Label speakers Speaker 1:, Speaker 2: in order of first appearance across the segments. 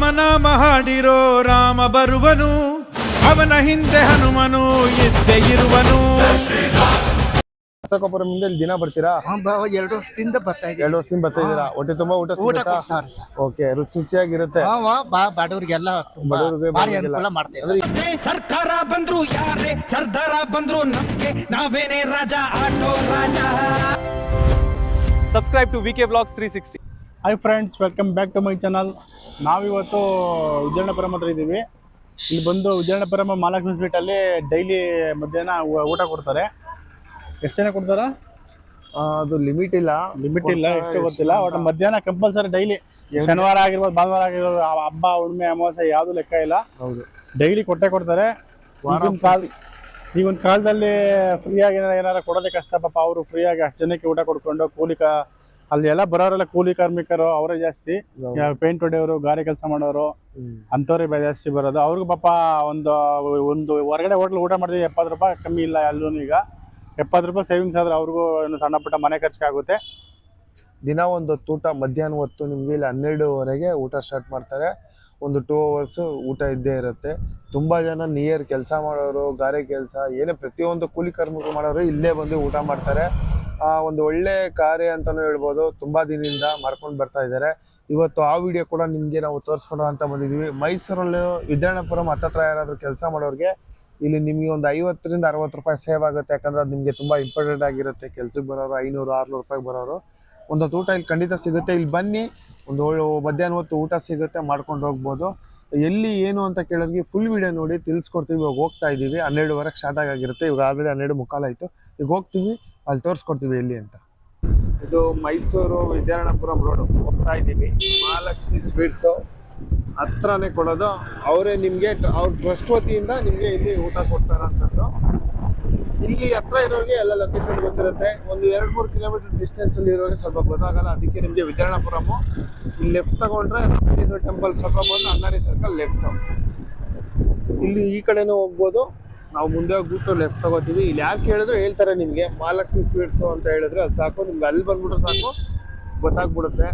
Speaker 1: ರಾಮನಾಮ ಹಾಡಿರೋ ರಾಮ ಬರುವನು, ಅವನ ಹಿಂದೆ ಹನುಮನು ಇದ್ದೇ ಇರುವನು.
Speaker 2: ಹೊಸಕೊಪ್ಪರದಿಂದ ಇಲ್ಲಿ ದಿನ ಬರ್ತೀರಾ?
Speaker 3: 2 ವರ್ಷದಿಂದ ಬರ್ತಾ ಇದ್ದೀವಿ.
Speaker 2: 2 ವರ್ಷದಿಂದ ಬರ್ತಾ ಇದ್ದೀರಾ? ಹೊಟ್ಟೆ ತುಂಬಾ ಊಟ ಸಿಗುತ್ತಾ? ಓಕೆ, ರುಚಿಯಾಗಿರುತ್ತೆ.
Speaker 3: ಬಡವರಿಗೆಲ್ಲ ಭಾರಿ ಅನುಕೂಲ ಮಾಡ್ತೇವೆ.
Speaker 1: ಸರ್ಕಾರ ಬಂದ್ರು ಯಾರೇ ಸರ್ದಾರ ಬಂದ್ರು ನಮ್ಗೆ ನಾವೇನೇ ರಾಜ, ಆಟೋ ರಾಜ.
Speaker 4: Subscribe to VK vlogs 360.
Speaker 5: Hi friends, welcome back to my channel. ನಾವಿವತ್ತು ವಿಜಯನಪುರಂ ಹತ್ರ ಇದ್ದೀವಿ. ಇಲ್ಲಿ ಬಂದು ವಿಜಯನಪುರಂ ಮಹಾಲಕ್ಷ್ಮಿ ಸ್ವೀಟಲ್ಲಿ ಡೈಲಿ ಮಧ್ಯಾಹ್ನ ಊಟ ಕೊಡ್ತಾರೆ. ಎಷ್ಟು ಜನ ಕೊಡ್ತಾರ?
Speaker 2: ಅದು ಲಿಮಿಟ್ ಇಲ್ಲ,
Speaker 5: ಎಷ್ಟು ಗೊತ್ತಿಲ್ಲ. ಒಟ್ಟು ಮಧ್ಯಾಹ್ನ ಕಂಪಲ್ಸರಿ ಡೈಲಿ, ಶನಿವಾರ ಆಗಿರ್ಬೋದು, ಭಾನುವಾರ ಆಗಿರ್ಬೋದು, ಹಬ್ಬ ಹುಣ್ಣಿಮೆ ಅಮಾವಾಸ್ಯೆ ಯಾವುದು ಲೆಕ್ಕ ಇಲ್ಲ,
Speaker 2: ಹೌದು,
Speaker 5: ಡೈಲಿ ಕೊಡ್ತಾರೆ. ಈಗೊಂದು ಕಾಲದಲ್ಲಿ ಫ್ರೀಯಾಗಿ ಏನಾರ ಕೊಡೋದೇ ಕಷ್ಟ ಪಾಪ. ಅವರು ಫ್ರೀಯಾಗಿ ಅಷ್ಟು ಜನಕ್ಕೆ ಊಟ ಕೊಡ್ಕೊಂಡು ಅಲ್ಲಿ ಎಲ್ಲ ಬರೋರೆಲ್ಲ ಕೂಲಿ ಕಾರ್ಮಿಕರು ಅವರೇ ಜಾಸ್ತಿ. ಪೇಂಟ್ ಹೊಡೆಯೋರು, ಗಾರೆ ಕೆಲಸ ಮಾಡೋರು ಅಂಥವ್ರೆ ಜಾಸ್ತಿ ಬರೋದು. ಅವ್ರಿಗೂ ಪಾಪ ಒಂದು ಹೊರಗಡೆ ಹೋಟ್ಲ್ ಊಟ ಮಾಡಿದ್ರೆ 70 ರೂಪಾಯಿ ಕಮ್ಮಿ ಇಲ್ಲ ಎಲ್ಲೂ. ಈಗ 70 ರೂಪಾಯಿ ಸೇವಿಂಗ್ಸ್ ಆದ್ರೆ ಅವ್ರಿಗೂ ಸಣ್ಣ ಪುಟ್ಟ ಮನೆ ಖರ್ಚಾಗುತ್ತೆ.
Speaker 2: ದಿನ ಒಂದು ಊಟ ಮಧ್ಯಾಹ್ನ ಹೊತ್ತು ನಿಮ್ಗೆ ಇಲ್ಲಿ 12:30 ಊಟ ಸ್ಟಾರ್ಟ್ ಮಾಡ್ತಾರೆ. ಒಂದು 2 ಅವರ್ಸ್ ಊಟ ಇದ್ದೇ ಇರುತ್ತೆ. ತುಂಬಾ ಜನ ನಿಯರ್ ಕೆಲಸ ಮಾಡೋರು, ಗಾರೆ ಕೆಲಸ, ಏನೇ ಪ್ರತಿಯೊಂದು ಕೂಲಿ ಕಾರ್ಮಿಕರು ಮಾಡೋರು ಇಲ್ಲೇ ಬಂದು ಊಟ ಮಾಡ್ತಾರೆ. ಒಂದು ಒಳ್ಳೆ ಕಾರ್ಯ ಅಂತಾನು ಹೇಳ್ಬೋದು. ತುಂಬಾ ದಿನದಿಂದ ಮಾಡ್ಕೊಂಡು ಬರ್ತಾ ಇದ್ದಾರೆ. ಇವತ್ತು ಆ ವಿಡಿಯೋ ಕೂಡ ನಿಮ್ಗೆ ನಾವು ತೋರಿಸ್ಕೊಡೋ ಅಂತ ಬಂದಿದ್ದೀವಿ. ಮೈಸೂರಲ್ಲಿ ವಿಜಯನಪುರಂ ಹತ್ತತ್ರ ಯಾರಾದ್ರೂ ಕೆಲಸ ಮಾಡೋರಿಗೆ ಇಲ್ಲಿ ನಿಮ್ಗೆ ಒಂದು 50ರಿಂದ 60 ರೂಪಾಯಿ ಸೇವ್ ಆಗುತ್ತೆ. ಯಾಕಂದ್ರೆ ಅದು ನಿಮಗೆ ತುಂಬಾ ಇಂಪಾರ್ಟೆಂಟ್ ಆಗಿರುತ್ತೆ. ಕೆಲ್ಸಕ್ಕೆ ಬರೋರು 500-600 ರೂಪಾಯಿ ಬರೋರು ಒಂದು ಊಟ ಇಲ್ಲಿ ಖಂಡಿತ ಸಿಗುತ್ತೆ. ಇಲ್ಲಿ ಬನ್ನಿ, ಒಂದು ಮಧ್ಯಾಹ್ನ ಹೊತ್ತು ಊಟ ಸಿಗುತ್ತೆ, ಮಾಡ್ಕೊಂಡು ಹೋಗ್ಬೋದು. ಎಲ್ಲಿ ಏನು ಅಂತ ಕೇಳೋರಿಗೆ ಫುಲ್ ವಿಡಿಯೋ ನೋಡಿ ತಿಳಿಸ್ಕೊಡ್ತೀವಿ. ಇವಾಗ ಹೋಗ್ತಾ ಇದ್ದೀವಿ, 12:15 ಸ್ಟಾರ್ಟ್ ಆಗಿರುತ್ತೆ. ಇವಾಗ ಆಲ್ರೆಡಿ 12:45 ಆಯಿತು. ಈಗ ಹೋಗ್ತೀವಿ, ಅಲ್ಲಿ ತೋರಿಸ್ಕೊಡ್ತೀವಿ ಎಲ್ಲಿ ಅಂತ. ಇದು ಮೈಸೂರು ವಿದ್ಯಾರಣ್ಯಪುರಂ ರೋಡ್ ಹೋಗ್ತಾ ಇದ್ದೀವಿ. ಮಹಾಲಕ್ಷ್ಮಿ ಸ್ವೀಟ್ಸು ಹತ್ರನೇ ಕೊಡೋದು. ಅವರೇ ನಿಮಗೆ ಅವ್ರ ಟ್ರಸ್ಟ್ ವತಿಯಿಂದ ನಿಮಗೆ ಇಲ್ಲಿ ಊಟ ಕೊಡ್ತಾರಂಥದ್ದು. ಇಲ್ಲಿ ಹತ್ರ ಇರೋರಿಗೆ ಎಲ್ಲ ಲೊಕೇಶನ್ ಗೊತ್ತಿರುತ್ತೆ. ಒಂದು 2-3 ಕಿಲೋಮೀಟರ್ ಡಿಸ್ಟೆನ್ಸಲ್ಲಿ ಇರೋರಿಗೆ ಸ್ವಲ್ಪ ಗೊತ್ತಾಗಲ್ಲ. ಅದಕ್ಕೆ ನಿಮಗೆ ವಿದ್ಯಾರಣ್ಯಪುರಮು ಇಲ್ಲಿ ಲೆಫ್ಟ್ ತಗೊಂಡ್ರೆ ರಾಮೇಶ್ವರ ಟೆಂಪಲ್ ಸ್ವಲ್ಪ ಬಂದು ಅನ್ನಾರಿ ಸರ್ಕಲ್ ಲೆಫ್ಟ್. ಇಲ್ಲಿ ಈ ಕಡೆನೂ ಹೋಗ್ಬೋದು. ನಾವು ಮುಂದೆ ಹೋಗ್ಬಿಟ್ಟು ಲೆಫ್ಟ್ ತಗೋತೀವಿ. ಇಲ್ಲಿ ಯಾರು ಕೇಳಿದ್ರು ಹೇಳ್ತಾರೆ ನಿಮಗೆ ಮಹಾಲಕ್ಷ್ಮಿ ಸ್ವೀಟ್ಸು ಅಂತ ಹೇಳಿದ್ರೆ ಅದು ಸಾಕು. ನಿಮ್ಗೆ ಅಲ್ಲಿ ಬಂದ್ಬಿಟ್ರೆ ಸಾಕು, ಗೊತ್ತಾಗ್ಬಿಡುತ್ತೆ.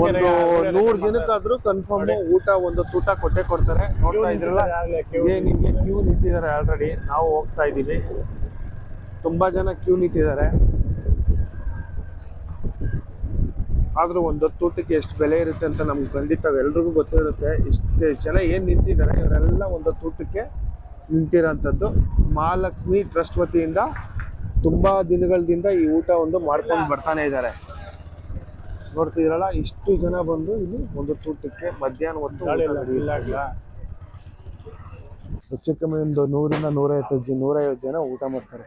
Speaker 2: ಒಂದು 100 ಜನಕ್ಕಾದ್ರೂ ಕನ್ಫರ್ಮ್ ಊಟ ಊಟ ಕೊಡ್ತಾರೆ. ನೋಡ್ತಾ ಇದ್ರಲ್ಲ, ನಿಮ್ಗೆ ಕ್ಯೂ ನಿಂತಿದ್ದಾರೆ. ಆಲ್ರೆಡಿ ನಾವು ಹೋಗ್ತಾ ಇದ್ದೀವಿ. ತುಂಬಾ ಜನ ಕ್ಯೂ ನಿಂತಿದ್ದಾರೆ. ಆದ್ರೂ ಒಂದು ಊಟಕ್ಕೆ ಎಷ್ಟು ಬೆಲೆ ಇರುತ್ತೆ ಅಂತ ನಮ್ಗೆ ಖಂಡಿತ ಎಲ್ರಿಗೂ ಗೊತ್ತಿರುತ್ತೆ. ಇಷ್ಟು ಜನ ಏನ್ ನಿಂತಿದ್ದಾರೆ ಇವರೆಲ್ಲ ಒಂದು ಊಟಕ್ಕೆ ನಿಂತಿರೋಂಥದ್ದು. ಮಹಾಲಕ್ಷ್ಮಿ ಟ್ರಸ್ಟ್ ವತಿಯಿಂದ ತುಂಬಾ ದಿನಗಳಿಂದ ಈ ಊಟ ಮಾಡ್ಕೊಂಡು ಬರ್ತಾನೆ ಇದ್ದಾರೆ. ನೋಡ್ತಿದ್ರಲ್ಲ, ಇಷ್ಟು ಜನ ಬಂದು ಇಲ್ಲಿ ಒಂದು ಊಟಕ್ಕೆ ಮಧ್ಯಾಹ್ನ ಹೊತ್ತು ಹೆಚ್ಚು ಕಮ್ಮಿ ಒಂದು 100ರಿಂದ 150 ಜನ ಊಟ ಮಾಡ್ತಾರೆ.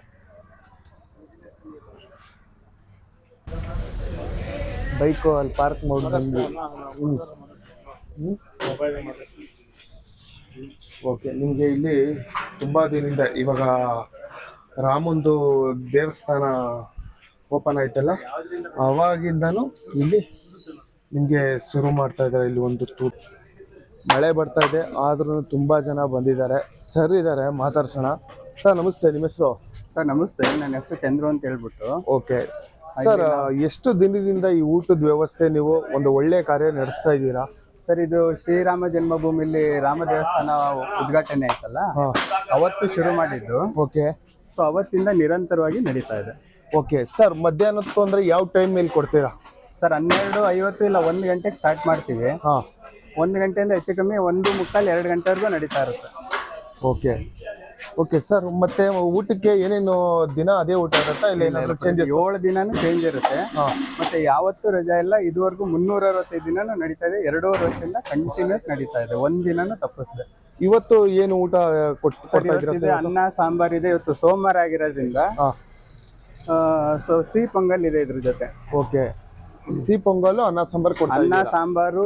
Speaker 2: ಬೈಕು ಅಲ್ಲಿ ಪಾರ್ಕ್ ಮಾಡಿ ಬಂದು ಓಕೆ. ನಿಮಗೆ ಇಲ್ಲಿ ತುಂಬಾ ದಿನದಿಂದ ಇವಾಗ ರಾಮಂದು ದೇವಸ್ಥಾನ ಓಪನ್ ಆಯ್ತಲ್ಲ, ಅವಾಗಿಂದನೂ ಇಲ್ಲಿ ನಿಮಗೆ ಶುರು ಮಾಡ್ತಾ ಇದ್ದಾರೆ. ಇಲ್ಲಿ ಒಂದು ಮಳೆ ಬರ್ತಾ ಇದೆ, ಆದ್ರೂ ತುಂಬಾ ಜನ ಬಂದಿದ್ದಾರೆ. ಸರ್ ಇದ್ದಾರೆ, ಮಾತಾಡ್ಸೋಣ. ಸರ್ ನಮಸ್ತೆ, ನಿಮ್ಮ ಹೆಸರು?
Speaker 3: ಸರ್ ನಮಸ್ತೆ, ನನ್ನ ಹೆಸರು ಚಂದ್ರು ಅಂತ ಹೇಳ್ಬಿಟ್ಟು.
Speaker 2: ಓಕೆ ಸರ್, ಎಷ್ಟು ದಿನದಿಂದ ಈ ಊಟದ ವ್ಯವಸ್ಥೆ ನೀವು ಒಂದು ಒಳ್ಳೆ ಕಾರ್ಯ ನಡೆಸ್ತಾ ಇದ್ದೀರಾ?
Speaker 3: ಸರ್, ಇದು ಶ್ರೀರಾಮ ಜನ್ಮಭೂಮಿಲಿ ರಾಮ ದೇವಸ್ಥಾನ ಉದ್ಘಾಟನೆ ಆಯ್ತಲ್ಲ, ಅವತ್ತು ಶುರು ಮಾಡಿದ್ದು.
Speaker 2: ಓಕೆ.
Speaker 3: ಸೊ ಅವತ್ತಿಂದ ನಿರಂತರವಾಗಿ ನಡೀತಾ ಇದೆ.
Speaker 2: ಓಕೆ ಸರ್, ಮಧ್ಯಾಹ್ನದ್ದು ಅಂದ್ರೆ ಯಾವ ಟೈಮ್ ಮೇಲೆ ಕೊಡ್ತೀರಾ?
Speaker 3: ಸರ್ 12:50 ಇಲ್ಲ 1 ಗಂಟೆಗೆ ಸ್ಟಾರ್ಟ್ ಮಾಡ್ತೀವಿ. 1 ಗಂಟೆಯಿಂದ ಹೆಚ್ಚು ಕಮ್ಮಿ 1:45-2 ಗಂಟೆವರೆಗೂ ನಡೀತಾ ಇರುತ್ತೆ.
Speaker 2: ಓಕೆ ಓಕೆ ಸರ್, ಮತ್ತೆ ಊಟಕ್ಕೆ ಏನೇನು ದಿನ ಅದೇ ಊಟ ಇರುತ್ತಾ ಇಲ್ಲ ಏನಾದ್ರು ಚೇಂಜಸ್?
Speaker 3: 7 ದಿನಾನು ಚೇಂಜ್ ಇರುತ್ತೆ. ಮತ್ತೆ ಯಾವತ್ತೂ ರಜಾ ಇಲ್ಲ. ಇದುವರೆಗೂ 365 ದಿನಾನು ನಡೀತಾ ಇದೆ. 2.5 ವರ್ಷದಿಂದ ಕಂಟಿನ್ಯೂಸ್ ನಡೀತಾ ಇದೆ. 1 ದಿನಾನು ತಪ್ಪಿಸಿದೆ.
Speaker 2: ಇವತ್ತು ಏನು ಊಟ ಕೊಡ್ತಾ ಇದ್ದೀರಾ?
Speaker 3: ಅನ್ನ ಸಾಂಬಾರ್ ಇದೆ. ಇವತ್ತು ಸೋಮವಾರ ಆಗಿರೋದ್ರಿಂದ ಸೊ ಸಿಹಿ ಪೊಂಗಲ್ ಇದೆ ಇದ್ರ ಜೊತೆ.
Speaker 2: ಓಕೆ, ಸಿಹಿ ಪೊಂಗಲ್, ಅನ್ನ ಸಾಂಬಾರ್ ಕೊಡ್ತಾ
Speaker 3: ಅನ್ನ ಸಾಂಬಾರು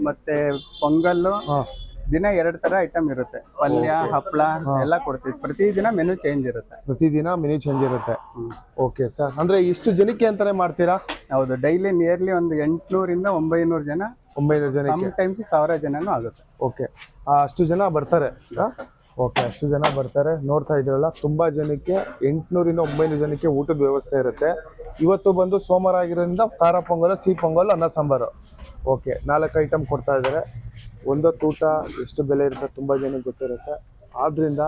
Speaker 3: ಮತ್ತೆ ಪೊಂಗಲ್ಲು. ದಿನ 2 ತರ ಐಟಮ್ ಇರುತ್ತೆ. ಪಲ್ಯ, ಹಪ್ಪಳ ಎಲ್ಲ ಕೊಡ್ತೀವಿ. ಪ್ರತಿದಿನ ಮೆನು ಚೇಂಜ್ ಇರುತ್ತೆ.
Speaker 2: ಪ್ರತಿದಿನ ಮೆನು ಚೇಂಜ್ ಇರುತ್ತೆ. ಓಕೆ ಸರ್, ಅಂದ್ರೆ ಇಷ್ಟು ಜನಕ್ಕೆ ಅಂತಾನೆ ಮಾಡ್ತೀರಾ?
Speaker 3: ಹೌದು, ಡೈಲಿ ನಿಯರ್ಲಿ ಒಂದು 800ರಿಂದ 900 ಜನ.
Speaker 2: 900 ಜನ,
Speaker 3: ಟೈಮ್ಸ್ 1000 ಜನನೂ ಆಗುತ್ತೆ.
Speaker 2: ಓಕೆ, ಅಷ್ಟು ಜನ ಬರ್ತಾರೆ. ಓಕೆ, ಅಷ್ಟು ಜನ ಬರ್ತಾರೆ. ನೋಡ್ತಾ ಇದ್ರಲ್ಲ, ತುಂಬಾ ಜನಕ್ಕೆ 800ರಿಂದ 900 ಜನಕ್ಕೆ ಊಟದ ವ್ಯವಸ್ಥೆ ಇರುತ್ತೆ. ಇವತ್ತು ಬಂದು ಸೋಮವಾರ ಆಗಿರೋದ್ರಿಂದ ಖಾರ ಪೊಂಗಲ್, ಸಿಹಿ ಪೊಂಗಲ್, ಅನ್ನ ಸಾಂಬಾರು. ಓಕೆ, 4 ಐಟಮ್ ಕೊಡ್ತಾ ಇದ್ದಾರೆ. ಒಂದೊತ್ತು ಊಟ ಎಷ್ಟು ಬೆಲೆ ಇರುತ್ತೆ ತುಂಬ ಜನಕ್ಕೆ ಗೊತ್ತಿರುತ್ತೆ. ಆದ್ದರಿಂದ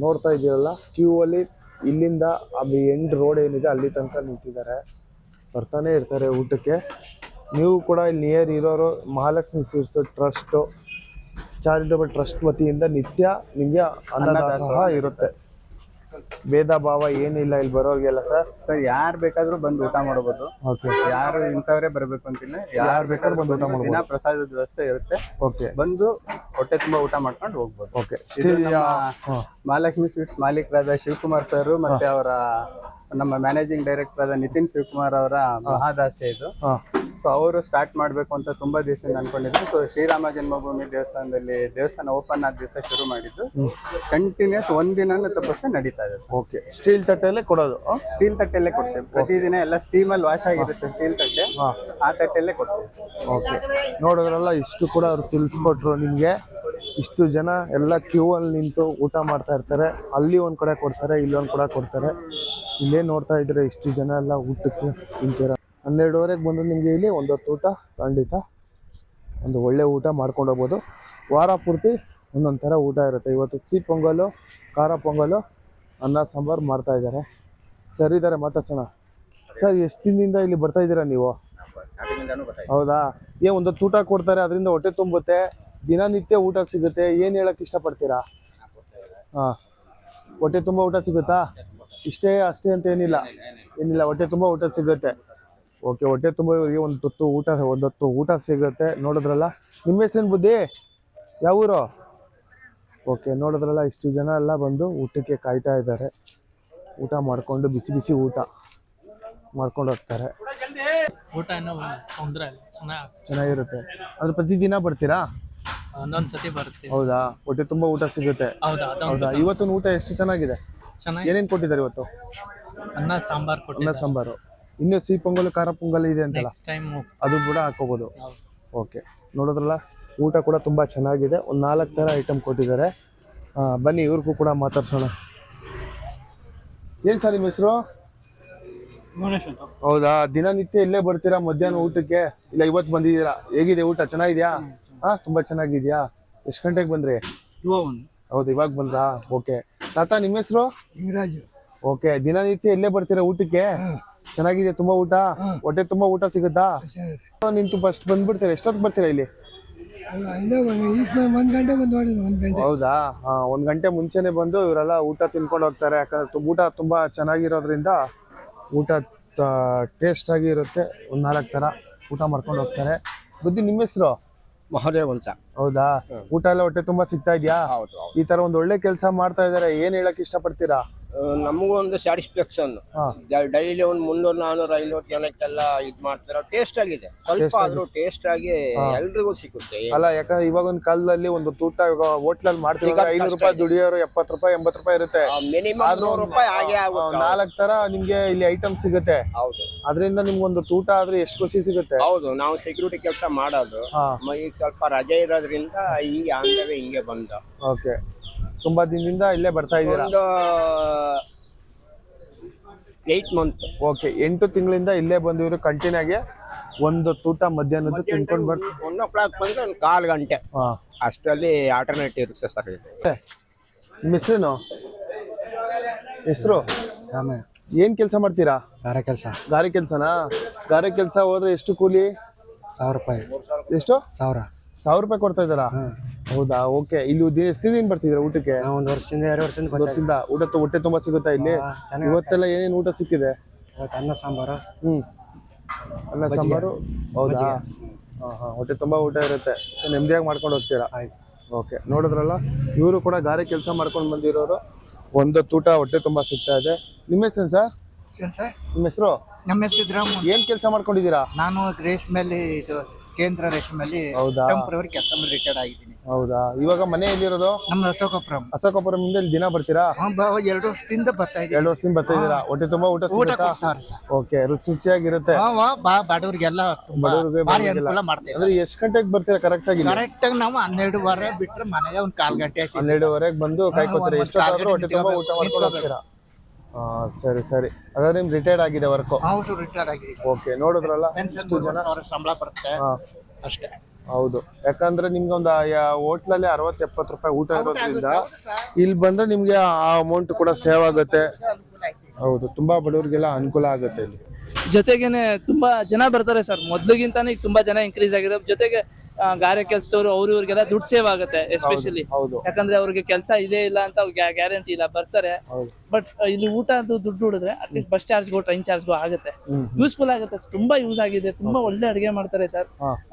Speaker 2: ನೋಡ್ತಾ ಇದ್ದೀರಲ್ಲ, ಕ್ಯೂ ಅಲ್ಲಿ ಇಲ್ಲಿಂದ ಅಲ್ಲಿ ಎಂಡ್ ರೋಡ್ ಏನಿದೆ ಅಲ್ಲಿ ತನಕ ನಿಂತಿದ್ದಾರೆ, ಬರ್ತಾನೆ ಇರ್ತಾರೆ ಊಟಕ್ಕೆ. ನೀವು ಕೂಡ ಇಲ್ಲಿ ನಿಯರ್ ಇರೋರು Mahalakshmi sweets trust charitable trust ವತಿಯಿಂದ ನಿತ್ಯ ನಿಮಗೆ ಅನ್ನದಾಸೋಹ ಇರುತ್ತೆ. ಭೇದ ಭಾವ ಏನಿಲ್ಲ ಇಲ್ಲಿ ಬರೋರಿಗೆಲ್ಲ ಸರ್.
Speaker 3: ಯಾರು ಬೇಕಾದ್ರೂ ಬಂದು ಊಟ ಮಾಡಬಹುದು.
Speaker 2: ಓಕೆ,
Speaker 3: ಯಾರು ಇಂಥವರೇ ಬರ್ಬೇಕು ಅಂತಿಲ್ಲ, ಯಾರು ಬೇಕಾದ್ರೂ ಬಂದು ಊಟ ಮಾಡಬಹುದು. ದಿನ ಪ್ರಸಾದದ ವ್ಯವಸ್ಥೆ ಇರುತ್ತೆ.
Speaker 2: ಓಕೆ,
Speaker 3: ಬಂದು ಹೊಟ್ಟೆ ತುಂಬಾ ಊಟ ಮಾಡ್ಕೊಂಡು ಹೋಗ್ಬೋದು.
Speaker 2: ಓಕೆ.
Speaker 3: ಮಹಾಲಕ್ಷ್ಮಿ ಸ್ವೀಟ್ಸ್ ಮಾಲೀಕರಾದ ಶಿವಕುಮಾರ್ ಸರ್ ಮತ್ತೆ ಅವರ ನಮ್ಮ ಮ್ಯಾನೇಜಿಂಗ್ ಡೈರೆಕ್ಟರ್ ಆದ ನಿತಿನ್ ಶಿವಕುಮಾರ್ ಅವರ ಮಹಾದಾಸೆ ಇದು. ಸೊ ಅವರು ಸ್ಟಾರ್ಟ್ ಮಾಡಬೇಕು ಅಂತ ತುಂಬಾ ದಿವಸದಿಂದ ಅನ್ಕೊಂಡಿದ್ರು. ಸೊ ಶ್ರೀರಾಮ ಜನ್ಮಭೂಮಿ ದೇವಸ್ಥಾನದಲ್ಲಿ ದೇವಸ್ಥಾನ ಓಪನ್ ಆದ ದಿವಸ ಶುರು ಮಾಡಿದ್ದು. ಕಂಟಿನ್ಯೂಸ್ ಒಂದಿನ ತಪ್ಪಸ್ತೆ ನಡೀತಾ ಇದೆ.
Speaker 2: ಓಕೆ, ಸ್ಟೀಲ್ ತಟ್ಟೆಲ್ಲೇ ಕೊಡೋದು?
Speaker 3: ಸ್ಟೀಲ್ ತಟ್ಟೆಲ್ಲೇ ಕೊಡ್ತೇವೆ. ಪ್ರತಿದಿನ ಎಲ್ಲ ಸ್ಟೀಮಲ್ಲಿ ವಾಶ್ ಆಗಿರುತ್ತೆ ಸ್ಟೀಲ್ ತಟ್ಟೆ, ಆ ತಟ್ಟೆಲ್ಲೇ ಕೊಡ್ತೇವೆ.
Speaker 2: ಓಕೆ, ನೋಡೋದ್ರಲ್ಲ ಇಷ್ಟು ಕೂಡ ಅವ್ರು ತಿಳಿಸ್ಕೊಟ್ರು ನಿಮಗೆ. ಇಷ್ಟು ಜನ ಎಲ್ಲ ಕ್ಯೂ ಅಲ್ಲಿ ನಿಂತು ಊಟ ಮಾಡ್ತಾ ಇರ್ತಾರೆ. ಅಲ್ಲಿ ಒಂದು ಕಡೆ ಕೊಡ್ತಾರೆ, ಇಲ್ಲೊಂದು ಕಡೆ ಕೊಡ್ತಾರೆ. ಇಲ್ಲೇ ನೋಡ್ತಾ ಇದ್ರೆ ಇಷ್ಟು ಜನ ಎಲ್ಲ ಊಟಕ್ಕೆ ನಿಂತೀರ. 12ವರೆಗೆ ಬಂದು ನಿಮಗೆ ಇಲ್ಲಿ ಒಂದೊತ್ತು ಊಟ ಖಂಡಿತ ಒಂದು ಒಳ್ಳೆ ಊಟ ಮಾಡ್ಕೊಂಡು ಹೋಗ್ಬೋದು. ವಾರ ಪೂರ್ತಿ ಒಂದೊಂದು ಥರ ಊಟ ಇರುತ್ತೆ. ಇವತ್ತು ಸಿಹಿ ಪೊಂಗಲು, ಖಾರ ಪೊಂಗಲು, ಅನ್ನ ಸಾಂಬಾರು ಮಾಡ್ತಾ ಇದ್ದಾರೆ. ಸರ್ ಇದ್ದಾರೆ, ಮಾತಾಡ್ಸೋಣ. ಸರ್, ಎಷ್ಟು ದಿನದಿಂದ ಇಲ್ಲಿ ಬರ್ತಾ ಇದ್ದೀರಾ ನೀವು? ಹೌದಾ? ಒಂದೊತ್ತು ಊಟ ಕೊಡ್ತಾರೆ, ಅದರಿಂದ ಹೊಟ್ಟೆ ತುಂಬುತ್ತೆ, ದಿನನಿತ್ಯ ಊಟ ಸಿಗುತ್ತೆ. ಏನು ಹೇಳಕ್ಕೆ ಇಷ್ಟಪಡ್ತೀರಾ? ಹಾಂ, ಹೊಟ್ಟೆ ತುಂಬ ಊಟ ಸಿಗುತ್ತಾ? ಇಷ್ಟೇ ಅಷ್ಟೇ ಅಂತ ಏನಿಲ್ಲ, ಹೊಟ್ಟೆ ತುಂಬ ಊಟ ಸಿಗುತ್ತೆ. ಓಕೆ, ಹೊಟ್ಟೆ ತುಂಬ ಇವರಿಗೆ ಒಂದೊತ್ತು ಊಟ ಸಿಗುತ್ತೆ. ನೋಡಿದ್ರಲ್ಲ, ನಿಮ್ಮ ಹೆಸರೇನು ಬುದ್ಧಿ? ಯಾವ ಊರು? ಓಕೆ, ನೋಡಿದ್ರಲ್ಲ ಇಷ್ಟು ಜನ ಎಲ್ಲ ಬಂದು ಊಟಕ್ಕೆ ಕಾಯ್ತಾ ಇದ್ದಾರೆ. ಊಟ ಮಾಡಿಕೊಂಡು ಬಿಸಿ ಬಿಸಿ ಊಟ ಮಾಡ್ಕೊಂಡು ಹೋಗ್ತಾರೆ.
Speaker 4: ಊಟ
Speaker 2: ಚೆನ್ನಾಗಿರುತ್ತೆ. ಅದ್ರ ಪ್ರತಿದಿನ ಬರ್ತೀರಾ?
Speaker 4: ಒಂದೊಂದ್ಸತಿ ಬರುತ್ತೆ.
Speaker 2: ಹೌದಾ? ಹೊಟ್ಟೆ ತುಂಬ ಊಟ ಸಿಗುತ್ತೆ. ಹೌದಾ? ಇವತ್ತಿನ ಊಟ ಎಷ್ಟು ಚೆನ್ನಾಗಿದೆ? ಏನೇನು ಕೊಟ್ಟಿದ್ದಾರೆ ಇವತ್ತು?
Speaker 4: ಅನ್ನ
Speaker 2: ಸಾಂಬಾರು. ಇನ್ನೂ ಸಿಹಿ ಪೊಂಗಲ್, ಖಾರ ಪೊಂಗಲ್ ಇದೆ ಅಂತಲ್ಲ, ಅದು ಕೂಡ ಹಾಕೋಬಹುದು. ಓಕೆ, ನೋಡಿದ್ರಲ್ಲ ಊಟ ಕೂಡ ತುಂಬ ಚೆನ್ನಾಗಿದೆ. ಒಂದು 4 ಥರ ಐಟಮ್ ಕೊಟ್ಟಿದ್ದಾರೆ. ಬನ್ನಿ ಇವ್ರಿಗೂ ಕೂಡ ಮಾತಾಡ್ಸೋಣ. ಏನು ಸರ್ ನಿಮ್ಮ ಹೆಸರು? ಹೌದಾ? ದಿನನಿತ್ಯ ಇಲ್ಲೇ ಬರ್ತೀರಾ ಮಧ್ಯಾಹ್ನ ಊಟಕ್ಕೆ? ಇಲ್ಲ ಇವತ್ತು ಬಂದಿದ್ದೀರಾ? ಹೇಗಿದೆ ಊಟ? ಚೆನ್ನಾಗಿದ್ಯಾ? ತುಂಬ ಚೆನ್ನಾಗಿದ್ಯಾ? ಎಷ್ಟು ಗಂಟೆಗೆ ಬಂದ್ರಿ? ಹೌದು, ಇವಾಗ ಬಂದ್ರಾ? ಓಕೆ. ತಾತ, ನಿಮ್ಮ ಹೆಸರು? ಓಕೆ, ದಿನನಿತ್ಯ ಇಲ್ಲೇ ಬರ್ತೀರಾ ಊಟಕ್ಕೆ? ಚೆನ್ನಾಗಿದೆ ತುಂಬಾ ಊಟ? ಹೊಟ್ಟೆ ತುಂಬಾ ಊಟ ಸಿಗುತ್ತಾ? ನಿಂತು ಫಸ್ಟ್ ಬಂದ್ಬಿಡ್ತೀರಾ? ಎಷ್ಟೊತ್ತಿಗೆ ಬರ್ತೀರಾ ಇಲ್ಲಿ?
Speaker 6: 1 ಗಂಟೆ.
Speaker 2: ಹೌದಾ? 1 ಗಂಟೆ ಮುಂಚೆನೆ ಬಂದು ಇವರೆಲ್ಲ ಊಟ ತಿನ್ಕೊಂಡು ಹೋಗ್ತಾರೆ. ಯಾಕಂದ್ರೆ ಊಟ ತುಂಬಾ ಚೆನ್ನಾಗಿರೋದ್ರಿಂದ ಊಟ ಟೇಸ್ಟ್ ಆಗಿ ಇರುತ್ತೆ. ಒಂದು 4 ಥರ ಊಟ ಮಾಡ್ಕೊಂಡು ಹೋಗ್ತಾರೆ. ಬುದ್ಧಿ, ನಿಮ್ಮ ಹೆಸರು?
Speaker 7: ಮಹದೇವ್ ಅಂತ.
Speaker 2: ಹೌದಾ? ಊಟ ಎಲ್ಲ ಹೊಟ್ಟೆ ತುಂಬಾ ಸಿಗ್ತಾ ಇದೆಯಾ? ಈ ತರ ಒಂದು ಒಳ್ಳೆ ಕೆಲಸ ಮಾಡ್ತಾ ಇದಾರೆ, ಏನ್ ಹೇಳಕ್ ಇಷ್ಟಪಡ್ತೀರಾ?
Speaker 7: ನಮಗೂ ಒಂದು ಸ್ಯಾಟಿಸ್ಫ್ಯಾಕ್ಷನ್. ಡೈಲಿ ಒಂದು 300, 400, 500 ಜನಕ್ಕೆಲ್ಲ ಇದ್ ಮಾಡ್ತಾರೆ. ಟೇಸ್ಟ್ ಆಗಿದೆ, ಸ್ವಲ್ಪ ಆದ್ರೂ ಟೇಸ್ಟ್ ಆಗಿ ಎಲ್ರಿಗೂ ಸಿಗುತ್ತೆ.
Speaker 2: ಅಲ್ಲ, ಯಾಕಂದ್ರೆ ಇವಾಗ ಒಂದು ಕಾಲದಲ್ಲಿ ಒಂದು ಊಟ ಇವಾಗ ಹೋಟ್ಲಲ್ಲಿ ಮಾಡ್ತೀವಿ, 500 ರೂಪಾಯಿ ದುಡಿಯೋರು 70 ರೂಪಾಯಿ 80 ರೂಪಾಯಿ ಇರುತ್ತೆ.
Speaker 7: ಮಿನಿಮಮ್ 100 ರೂಪಾಯಿ ಹಾಗೆ ಆಗುತ್ತೆ.
Speaker 2: 4 ತರ ನಿಮ್ಗೆ ಇಲ್ಲಿ ಐಟಮ್ ಸಿಗುತ್ತೆ.
Speaker 7: ಹೌದು,
Speaker 2: ಅದರಿಂದ ನಿಮ್ಗೊಂದು ಊಟ ಆದ್ರೆ ಎಷ್ಟು ಖುಷಿ ಸಿಗುತ್ತೆ.
Speaker 7: ಹೌದು, ನಾವು ಸೆಕ್ಯೂರಿಟಿ ಕೆಲಸ ಮಾಡೋದು. ಈಗ ಸ್ವಲ್ಪ ರಜೆ ಇರೋದ್ರಿಂದ ಹಿಂಗೆ ಆಂದವೇ ಹಿಂಗೆ ಬಂದ.
Speaker 2: ಓಕೆ, ತುಂಬಾ ದಿನದಿಂದ ಇಲ್ಲೇ ಬರ್ತಾ ಇದ್ದೀರಾ?
Speaker 7: ಒಂದು 8 ಮಂತ್.
Speaker 2: ಓಕೆ, 8 ತಿಂಗಳಿಂದ ಇಲ್ಲೇ ಬಂದಿವ್ರು ಕಂಟಿನ್ಯೂ ಆಗಿ ಒಂದು ಊಟ ಮಧ್ಯಾಹ್ನದ್ದು ತಿನ್ಕೊಂಡು ಬರ್ತೀವಿ.
Speaker 7: 1 o'clock ಬಂದ್ರೆ ಒಂದು 1/4 ಗಂಟೆ ಅಷ್ಟರಲ್ಲಿ ಆಲ್ಟರ್ನೇಟಿವ್ ಇರುತ್ತೆ ಸರ್.
Speaker 2: ನಿಮ್ಮ ಹೆಸರೇನು? ಹೆಸರು? ಏನ್ ಕೆಲಸ ಮಾಡ್ತೀರಾ? ಗಾರೆ ಕೆಲಸನಾ? ಗಾರೆ ಕೆಲಸ ಹೋದ್ರೆ ಎಷ್ಟು ಕೂಲಿ?
Speaker 6: 1000 ರೂಪಾಯಿ.
Speaker 2: ಎಷ್ಟು?
Speaker 6: 1000
Speaker 2: ರೂಪಾಯಿ ಕೊಡ್ತಾ ಇದ್ದಾರಾ? ಹೌದಾ? ಓಕೆ, ಇಲ್ಲಿ ಎಷ್ಟು ದಿನ ಬರ್ತಿದ್ದೀರಾ ಊಟಕ್ಕೆ?
Speaker 6: 1 ವರ್ಷದಿಂದ 2 ವರ್ಷದಿಂದ
Speaker 2: ಹೊಟ್ಟೆ ತುಂಬಾ ಸಿಗುತ್ತಾ ಇಲ್ಲಿ? ಇವತ್ತೆಲ್ಲ ಏನೇನು ಊಟ ಸಿಕ್ಕಿದೆ?
Speaker 6: ಅನ್ನ ಸಾಂಬಾರು.
Speaker 2: ಅನ್ನ ಸಾಂಬಾರು. ಹೌದಾ? ಹೊಟ್ಟೆ ತುಂಬಾ ಊಟ ಇರುತ್ತೆ, ನೆಮ್ಮದಿಯಾಗಿ ಮಾಡ್ಕೊಂಡು ಹೋಗ್ತೀರಾ? ಓಕೆ, ನೋಡಿದ್ರಲ್ಲ ಇವರು ಕೂಡ ಗಾರೆ ಕೆಲಸ ಮಾಡ್ಕೊಂಡು ಬಂದಿರೋರು. ಒಂದೊತ್ತು ಊಟ ಹೊಟ್ಟೆ ತುಂಬಾ ಸಿಗ್ತಾ ಇದೆ. ನಿಮ್ಮ ಹೆಸರು ಸರ್? ನಿಮ್ಮ ಹೆಸರು?
Speaker 6: ನಮ್ಮ ಹೆಸರು
Speaker 2: ಏನ್ ಕೆಲಸ ಮಾಡ್ಕೊಂಡಿದ್ದೀರಾ?
Speaker 6: ನಾನು ರೇಷ್ಮೆಯಲ್ಲಿ ಕೇಂದ್ರ ರೇಷ್ಮೆಯಲ್ಲಿ ಟೆಂಪರರಿ ಕೆಲಸ ಮಾಡಿ ರಿಟೈರ್ಡ್ ಆಗಿದ್ದೀನಿ.
Speaker 2: ಹೌದಾ? ಇವಾಗ ಮನೆ ಎಲ್ಲಿರೋದು?
Speaker 6: ನಮ್ದು ಅಶೋಕಪುರಂ.
Speaker 2: ಅಶೋಕಪುರದಿಂದ ಇಲ್ಲಿ ದಿನ ಬರ್ತೀರಾ?
Speaker 6: 2 ವರ್ಷದಿಂದ ಬರ್ತಾ ಇದ್ದೀನಿ.
Speaker 2: 2 ವರ್ಷದಿಂದ ಬರ್ತಾ ಇದ್ದೀರಾ? ಹೊಟ್ಟೆ ತುಂಬಾ ಊಟ ಸಿಗುತ್ತಾ? ಓಕೆ, ರುಚಿಯಾಗಿರುತ್ತೆ.
Speaker 6: ಬಡವರಿಗೆಲ್ಲ ಭಾರಿ ಅನುಕೂಲ ಮಾಡ್ತೇವೆ.
Speaker 2: ಅಂದ್ರೆ ಎಷ್ಟು ಗಂಟೆಗೆ ಬರ್ತೀರಾ ಕರೆಕ್ಟ್ ಆಗಿ?
Speaker 6: ನಾವು 12:15 ಬಿಟ್ರೆ ಮನೆಗೆ ಒಂದು 1/4 ಗಂಟೆ ಆಯ್ತು.
Speaker 2: 12:15ಗೆ ಬಂದು ಕಾಯ್ಕೋತೀರಾ? ಎಷ್ಟೊತ್ತಾದ್ರೂ ಹೊಟ್ಟೆ ತುಂಬಾ ಊಟ ಮಾಡ್ಕೊಂಡು ಹೋಗ್ತೀರಾ? ಸರಿ ಸರಿ. ಹಾಗಾದ್ರೆ ನಿಮ್ ರಿಟೈರ್ಡ್ ಆಗಿದೆ ವರ್ಕು.
Speaker 6: ಹೌದು ರಿಟೈರ್ ಆಗಿದೆ.
Speaker 2: ಓಕೆ, ನೋಡಿದ್ರಲ್ಲ
Speaker 6: ಪೆನ್ಷನ್
Speaker 2: ಇಷ್ಟು ಜನ.
Speaker 6: ಸಂಬಳ ಬರುತ್ತೆ
Speaker 2: ಹಾ
Speaker 6: ಅಷ್ಟೇ.
Speaker 2: ಹೌದು, ಯಾಕಂದ್ರೆ ನಿಮ್ಗೆ ಒಂದು ಹೋಟ್ಲಲ್ಲಿ 60-70 ರೂಪಾಯಿ ಊಟ ಇರೋದ್ರಿಂದ ಇಲ್ಲಿ ಬಂದ್ರೆ ನಿಮ್ಗೆ ಆ ಅಮೌಂಟ್ ಕೂಡ ಸೇವ್ ಆಗುತ್ತೆ. ಹೌದು, ತುಂಬಾ ಬಡವರಿಗೆಲ್ಲ ಅನುಕೂಲ ಆಗುತ್ತೆ ಇಲ್ಲಿ.
Speaker 8: ಜೊತೆಗೇನೆ ತುಂಬಾ ಜನ ಬರ್ತಾರೆ ಸರ್, ಮೊದ್ಲಿಗಿಂತಾನೆ ಈಗ ತುಂಬಾ ಜನ ಇನ್ಕ್ರೀಸ್ ಆಗಿದೆ. ಜೊತೆಗೆ ಗಾರೆ ಕೆಲಸದವರು ಇವ್ರಿಗೆಲ್ಲ ದುಡ್ಡು ಸೇವ್ ಆಗುತ್ತೆ ಎಸ್ಪೆಷಲಿ.
Speaker 2: ಹೌದು
Speaker 8: ಯಾಕಂದ್ರೆ ಅವ್ರಿಗೆ ಕೆಲಸ ಇದೆ ಇಲ್ಲ ಅಂತ ಗ್ಯಾರಂಟಿ ಇಲ್ಲ, ಬರ್ತಾರೆ. ಬಟ್ ಇಲ್ಲಿ ಊಟ ಅದು ದುಡ್ಡು ಹುಡಿದ್ರೆ ಅಟ್ಲೀಸ್ಟ್ ಬಸ್ ಚಾರ್ಜ್ಗೂ ಟ್ರೈನ್ ಚಾರ್ಜ್ಗೂ ಆಗುತ್ತೆ, ಯೂಸ್ಫುಲ್ ಆಗುತ್ತೆ. ತುಂಬಾ ಯೂಸ್ ಆಗಿದೆ, ತುಂಬಾ ಒಳ್ಳೆ ಅಡಿಗೆ ಮಾಡ್ತಾರೆ ಸರ್.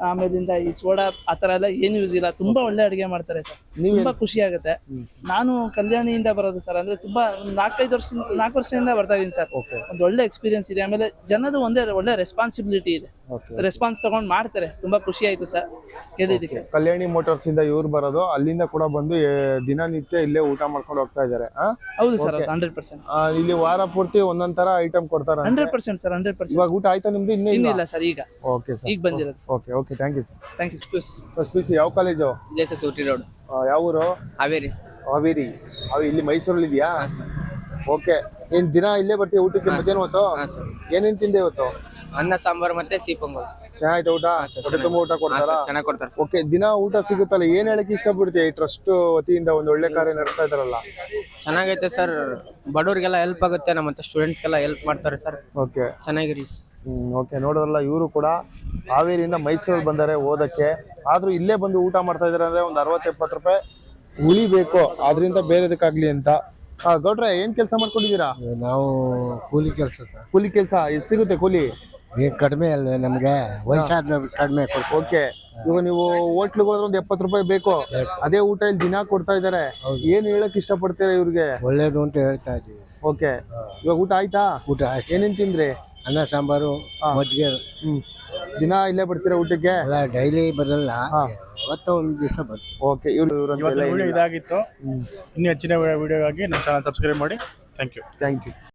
Speaker 8: ಆಮೇಲಿಂದ ಈ ಸೋಡಾ ಆತರ ಎಲ್ಲ ಏನು ಯೂಸ್ ಇಲ್ಲ, ತುಂಬಾ ಒಳ್ಳೆ ಅಡಿಗೆ ಮಾಡ್ತಾರೆ ಸರ್. ತುಂಬಾ ಖುಷಿ ಆಗುತ್ತೆ. ನಾನು ಕಲ್ಯಾಣಿಯಿಂದ ಬರೋದು ಸರ್, ಅಂದ್ರೆ ತುಂಬಾ 4 ವರ್ಷದಿಂದ ಬರ್ತಾ ಇದೀನಿ ಸರ್. ಒಂದು ಒಳ್ಳೆ ಎಕ್ಸ್ಪೀರಿಯನ್ಸ್ ಇದೆ. ಆಮೇಲೆ ಜನದು ಒಂದೇ ಒಳ್ಳೆ ರೆಸ್ಪಾನ್ಸಿಬಿಲಿಟಿ ಇದೆ, ರೆಸ್ಪಾನ್ಸ್ ತಗೊಂಡ್ ಮಾಡ್ತಾರೆ. ತುಂಬಾ ಖುಷಿ ಆಯ್ತು ಸರ್ ಕೇಳಿದಕ್ಕೆ.
Speaker 2: ಕಲ್ಯಾಣಿ ಮೋಟಾರ್ಸ್ ಇಂದ ಇವ್ರು ಬರೋದು, ಅಲ್ಲಿಂದ ಕೂಡ ಬಂದು ದಿನನಿತ್ಯ ಇಲ್ಲೇ ಊಟ ಮಾಡ್ಕೊಂಡು ಹೋಗ್ತಾ ಇದಾರೆ.
Speaker 8: ಹೌದು ಸರ್, 100%.
Speaker 2: ಇಲ್ಲಿ ವಾರ ಪೂರ್ತಿ ಒಂದೊಂದ್ ತರ ಐಟಮ್ ಕೊಡ್ತಾರೆ.
Speaker 8: 100% ಸರ್, 100%.
Speaker 2: ಇವಾಗ ಊಟ ಆಯ್ತಾ ನಿಮ್ದು?
Speaker 8: ಇನ್ನಿಲ್ಲ ಸರ್, ಈಗ
Speaker 2: ಓಕೆ ಸರ್,
Speaker 8: ಈಗ ಬಂದಿರೋದು.
Speaker 2: Okay okay, thank you sir.
Speaker 8: Thank you.
Speaker 2: SPC ಯಾವ ಕಾಲೇಜು?
Speaker 9: ಜೆಎಸ್ಎಸ್ ಊಟಿ ರೋಡ್,
Speaker 2: ಯಾವ ಊರು?
Speaker 9: ಹಾವೇರಿ.
Speaker 2: ಹಾವೇರಿ. ಇಲ್ಲಿ ಮೈಸೂರಲ್ಲಿ ಇದೆಯಾ? ಓಕೆ, ಏನ್ ದಿನ ಇಲ್ಲೇ ಬರ್ತೀವಿ ಊಟಕ್ಕೆ? ಮಧ್ಯಾಹ್ನ ಹೊತ್ತು ಏನೇನ್ ತಿಂದೆ ಇವತ್ತು?
Speaker 9: ಅನ್ನ ಸಾಂಬಾರ್ ಮತ್ತೆ ಸಿಹಿ-ಪೊಂಗಲ್.
Speaker 2: ಚೆನ್ನಾಯ್ತು ಊಟ? ಹೊಟ್ಟೆ ತುಂಬ ಊಟ ಕೊಡ್ತಾರಾ?
Speaker 9: ಚೆನ್ನಾಗಿ ಕೊಡ್ತಾರೆ.
Speaker 2: ಓಕೆ, ದಿನ ಊಟ ಸಿಗುತ್ತಲ್ಲ, ಏನ್ ಹೇಳಕ್ ಇಷ್ಟಪಡ್ತೀಯ? ಈ ಟ್ರಸ್ಟ್ ವತಿಯಿಂದ ಒಂದು ಒಳ್ಳೆ ಕಾರ್ಯ ನಡೆಸ್ತಾ ಇದಾರಲ್ಲ.
Speaker 9: ಚೆನ್ನಾಗೈತೆ ಸರ್, ಬಡವರಿಗೆಲ್ಲ ಹೆಲ್ಪ್ ಆಗುತ್ತೆ, ನಮ್ಮಂತ ಸ್ಟೂಡೆಂಟ್ಸ್ಗೆಲ್ಲ ಹೆಲ್ಪ್ ಮಾಡ್ತಾರೆ ಸರ್.
Speaker 2: ಓಕೆ,
Speaker 9: ಚೆನ್ನಾಗಿರಿ.
Speaker 2: ಓಕೆ, ನೋಡೋದ್ರಲ್ಲ, ಇವರು ಕೂಡ ಹಾವೇರಿಯಿಂದ ಮೈಸೂರಲ್ಲಿ ಬಂದಾರೆ ಓದಕ್ಕೆ. ಆದ್ರೂ ಇಲ್ಲೇ ಬಂದು ಊಟ ಮಾಡ್ತಾ ಇದಾರೆ ಅಂದ್ರೆ ಒಂದು 60-70 ರೂಪಾಯಿ ಉಳಿಬೇಕು, ಅದರಿಂದ ಬೇರೆದಕ್ಕಾಗ್ಲಿ ಅಂತ. ಗೌಡ್ರೆ, ಏನ್ ಕೆಲಸ ಮಾಡ್ಕೊಂಡಿದ್ದೀರಾ?
Speaker 10: ನಾವು ಕೂಲಿ ಕೆಲಸ ಸರ್.
Speaker 2: ಕೂಲಿ ಕೆಲಸ ಎಷ್ಟು ಸಿಗುತ್ತೆ ಕೂಲಿ?
Speaker 10: ಕಡಿಮೆ ಅಲ್ವೇ ನಮ್ಗೆ, ವಯಸ್ಸಾದ್ಮೇಲೆ ಕಡಿಮೆ ಕೊಡ್ತೀವಿ.
Speaker 2: ಓಕೆ, ಇವಾಗ ನೀವು ಹೋಟ್ಲಿಗೆ ಹೋದ್ರೆ ಒಂದು 70 ರೂಪಾಯಿ ಬೇಕು, ಅದೇ ಊಟ ಇಲ್ಲಿ ದಿನ ಕೊಡ್ತಾ ಇದಾರೆ. ಏನ್ ಹೇಳಕ್ ಇಷ್ಟಪಡ್ತೀರಾ ಇವ್ರಿಗೆ?
Speaker 10: ಒಳ್ಳೇದು ಅಂತ ಹೇಳ್ತಾ ಇದೀವಿ.
Speaker 2: ಓಕೆ, ಇವಾಗ ಊಟ ಆಯ್ತಾ?
Speaker 10: ಊಟ ಆಯ್ತು.
Speaker 2: ಏನೇನ್ ತಿಂದ್ರಿ?
Speaker 10: ಅನ್ನ ಸಾಂಬಾರು, ಮಜ್ಜಿಗೆ.
Speaker 2: ದಿನ ಇಲ್ಲೇ ಬರ್ತೀರಾ ಊಟಕ್ಕೆ?
Speaker 10: ಡೈಲಿ ಬರಲ್ಲ, ಅವತ್ತು ಒಂದು ದಿವಸ ಬರ್ತೀವಿ.
Speaker 2: ಓಕೆ, ಇವ್ರು
Speaker 5: ಇದಾಗಿತ್ತು. ಇನ್ನೂ ಹೆಚ್ಚಿನ ವಿಡಿಯೋಗಾಗಿ ನಮ್ಮ ಚಾನಲ್ ಸಬ್ಸ್ಕ್ರೈಬ್ ಮಾಡಿ. Thank you.